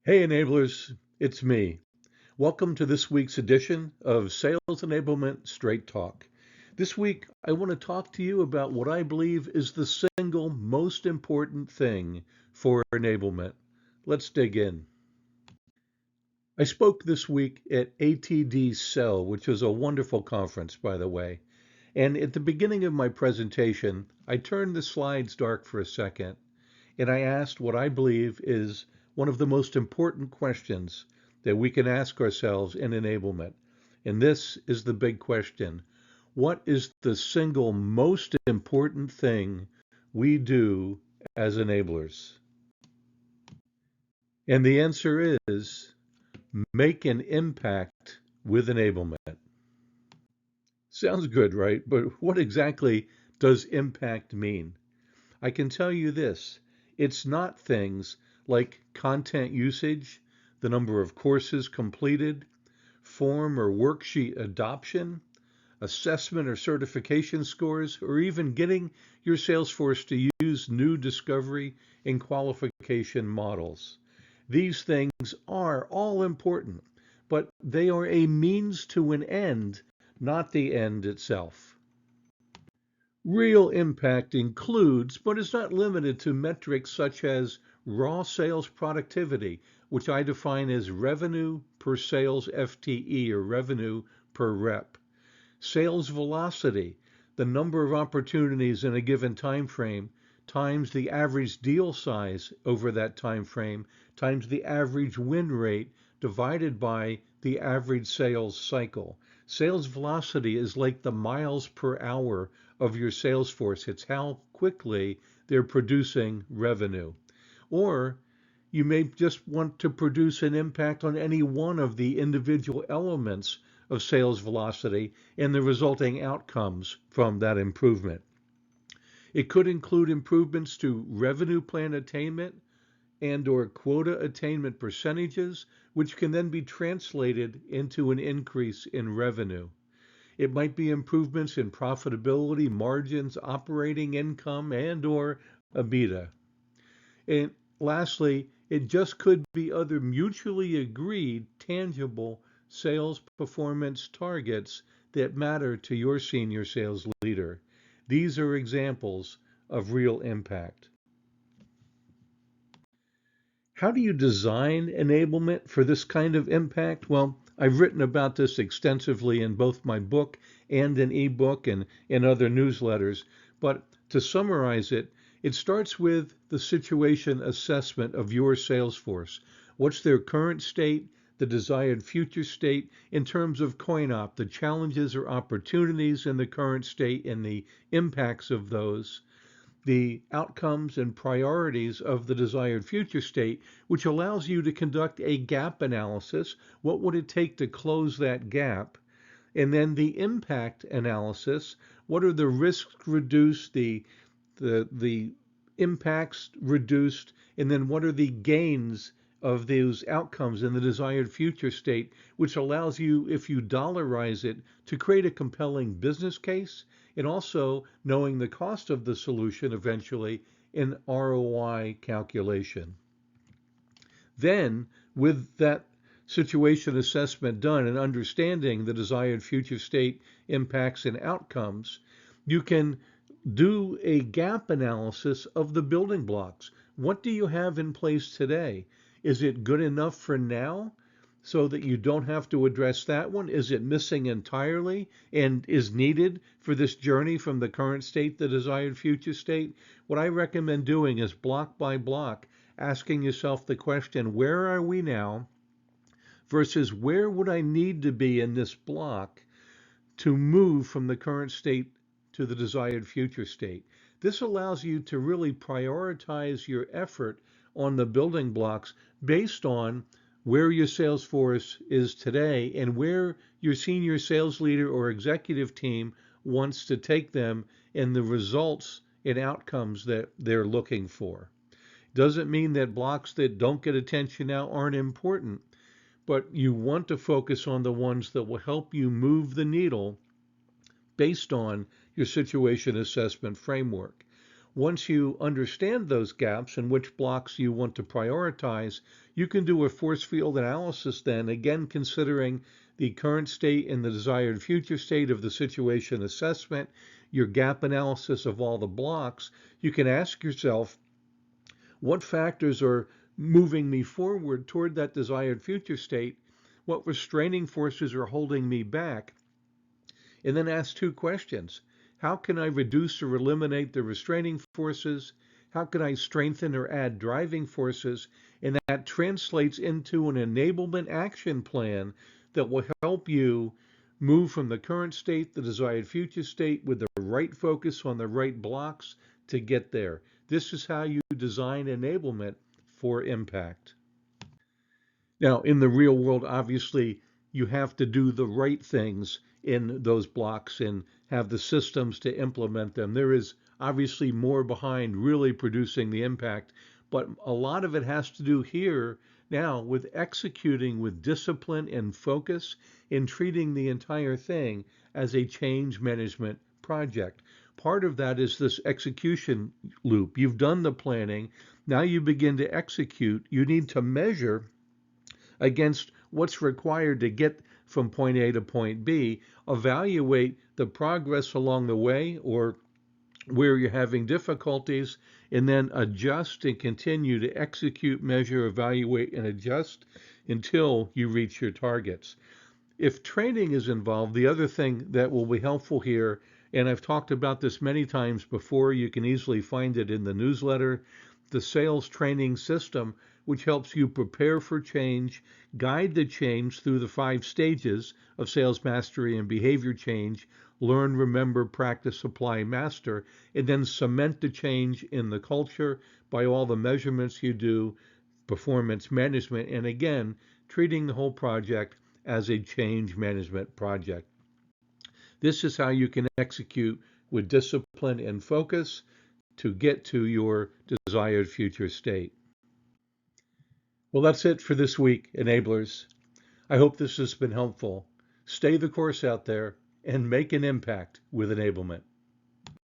Hey enablers, it's me. Welcome to this week's edition of Sales Enablement Straight Talk. This week, I want to talk to you about what I believe is the single most important thing for enablement. Let's dig in. I spoke this week at ATD SELL, which was a wonderful conference, by the way. And at the beginning of my presentation, I turned the slides dark for a second and I asked what I believe is one of the most important questions that we can ask ourselves in enablement. And this is the big question. What is the single most important thing we do as enablers? And the answer is make an impact with enablement. Sounds good, right? But what exactly does impact mean? I can tell you this, it's not things like content usage, the number of courses completed, form or worksheet adoption, assessment or certification scores, or even getting your Salesforce to use new discovery and qualification models. These things are all important, but they are a means to an end, not the end itself. Real impact includes, but is not limited to, metrics such as raw sales productivity, which I define as revenue per sales FTE or revenue per rep. Sales velocity, the number of opportunities in a given time frame times the average deal size over that time frame times the average win rate divided by the average sales cycle. Sales velocity is like the miles per hour of your sales force. It's how quickly they're producing revenue. Or you may just want to produce an impact on any one of the individual elements of sales velocity and the resulting outcomes from that improvement. It could include improvements to revenue plan attainment and or quota attainment percentages, which can then be translated into an increase in revenue. It might be improvements in profitability, margins, operating income, and or EBITDA. And lastly, it just could be other mutually agreed, tangible sales performance targets that matter to your senior sales leader. These are examples of real impact. How do you design enablement for this kind of impact? Well, I've written about this extensively in both my book and an ebook and in other newsletters. But to summarize it, it starts with the situation assessment of your sales force. What's their current state, the desired future state in terms of coin-op, the challenges or opportunities in the current state and the impacts of those, the outcomes and priorities of the desired future state, which allows you to conduct a gap analysis. What would it take to close that gap? And then the impact analysis. What are the risks reduced, the impacts reduced, and then what are the gains of those outcomes in the desired future state, which allows you, if you dollarize it, to create a compelling business case, and also knowing the cost of the solution eventually in ROI calculation. Then, with that situation assessment done and understanding the desired future state impacts and outcomes, you can do a gap analysis of the building blocks. What do you have in place today? Is it good enough for now so that you don't have to address that one? Is it missing entirely and is needed for this journey from the current state to the desired future state? What I recommend doing is block by block, asking yourself the question, where are we now versus where would I need to be in this block to move from the current state to the desired future state. This allows you to really prioritize your effort on the building blocks based on where your sales force is today and where your senior sales leader or executive team wants to take them and the results and outcomes that they're looking for. Doesn't mean that blocks that don't get attention now aren't important, but you want to focus on the ones that will help you move the needle based on your situation assessment framework. Once you understand those gaps and which blocks you want to prioritize, you can do a force field analysis then, again considering the current state and the desired future state of the situation assessment, your gap analysis of all the blocks. You can ask yourself, what factors are moving me forward toward that desired future state? What restraining forces are holding me back? And then ask two questions. How can I reduce or eliminate the restraining forces? How can I strengthen or add driving forces? And that translates into an enablement action plan that will help you move from the current state, the desired future state, with the right focus on the right blocks to get there. This is how you design enablement for impact. Now, in the real world, obviously, you have to do the right things in those blocks and have the systems to implement them. There is obviously more behind really producing the impact, but a lot of it has to do here now with executing with discipline and focus and treating the entire thing as a change management project. Part of that is this execution loop. You've done the planning. Now you begin to execute. You need to measure against what's required to get from point A to point B, evaluate the progress along the way or where you're having difficulties, and then adjust and continue to execute, measure, evaluate, and adjust until you reach your targets. If training is involved, the other thing that will be helpful here, and I've talked about this many times before, you can easily find it in the newsletter, the sales training system, which helps you prepare for change, guide the change through the 5 stages of sales mastery and behavior change, learn, remember, practice, apply, master, and then cement the change in the culture by all the measurements you do, performance management, and again, treating the whole project as a change management project. This is how you can execute with discipline and focus to get to your desired future state. Well, that's it for this week, enablers. I hope this has been helpful. Stay the course out there and make an impact with enablement.